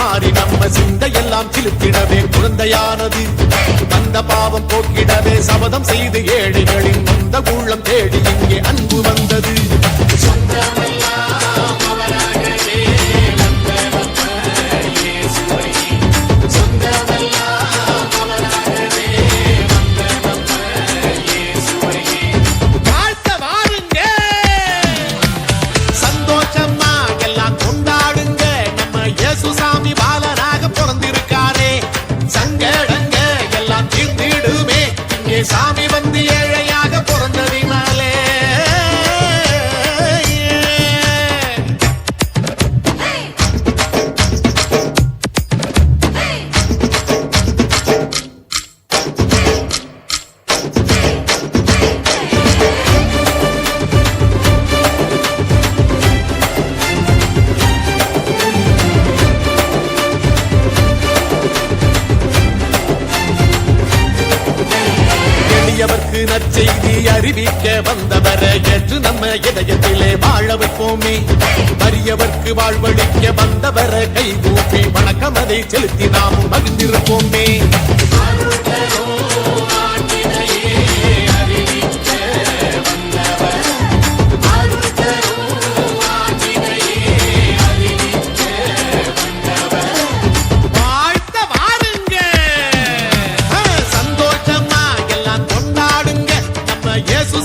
மாறி நம்ம சிந்தையெல்லாம் செலுத்திடவே குழந்தையானது. வந்த பாவம் போக்கிடவே சபதம் செய்து ஏழைகளின் சொந்த உள்ளம் தேடி இங்கே அன்பு வந்தது. சாமி வந்து ஏழையாக பிறந்ததினாலே நற்செய்தி அறிவிக்க வந்தவரை ஏற்று நம்ம இதயத்திலே வாழ வைப்போமே. வறியவர்க்கு வாழ்வழிக்க வந்தவரை கைகூப்பி வணக்கம் அதை செலுத்தி நாமும் மகிழ்ந்திருப்போமே.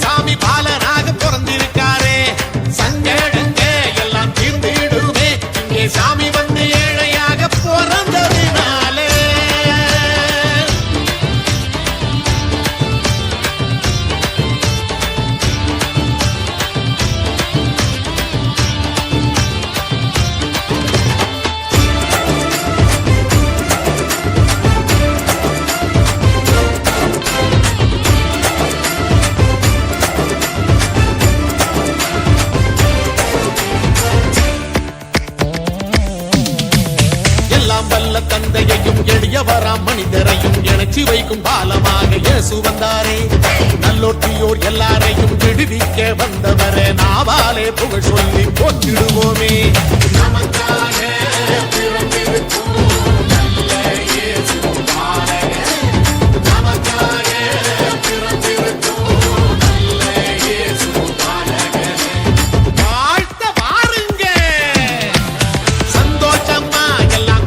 சாமி பாலனாக பிறந்திருக்காரே, சங்கடங்க எல்லாம் தீர்ந்திடுமே இங்கே சாமி வந்து ஏழையாக பிறந்ததினாலே. வல்ல தந்தையையும் எளியவராம் மனிதரையும் இணைச்சி வைக்கும் பாலமாக இயேசு வந்தாரே. நல்லோட்டியோர் எல்லாரையும் விடுவிக்க வந்தவரே, நாவாலே புகழ் சொல்லி போற்றிடுவோமே. நமக்காக பிறந்திருக்கும் நல்ல இயேசு பாலகரே, நமக்காக பிறந்திருக்கும் நல்ல இயேசு பாலகரே, வாழ்த்த வாருங்க சந்தோஷமா எல்லாம்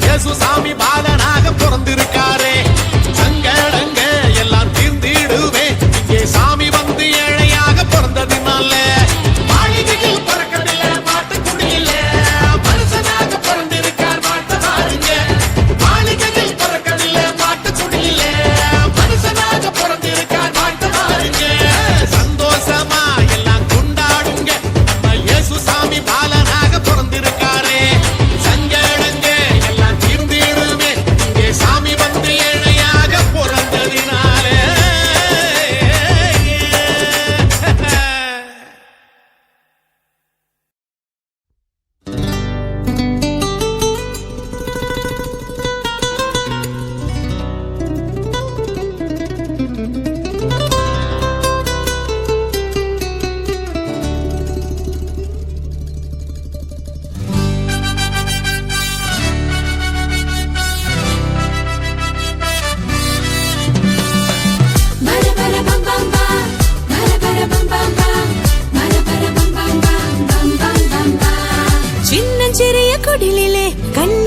இயேசு சாமி பாலனாக பிறந்திருக்காரே, சங்கடங்க எல்லாம் தீர்ந்திடுவே இங்கே சாமி வந்து ஏழையாக பிறந்ததினால. மாளிகையில் பிறக்கவில்லை மாட்டுக்குடியில மனுஷனாக பிறந்திருக்கார் வாழ்த்த பாருங்க. மாளிகையில் பிறக்கவில்லை மாட்டுக்குடியில மனுஷனாக பிறந்திருக்கார் வாழ்த்த பாருங்க. சந்தோஷமா எல்லாம் கொண்டாடுங்க நம்ம இயேசு சாமி பாலனாக பிறந்திருக்காரே, சாமி வந்து ஏழையாக பிறந்ததினாலே. குடிலிலே கண்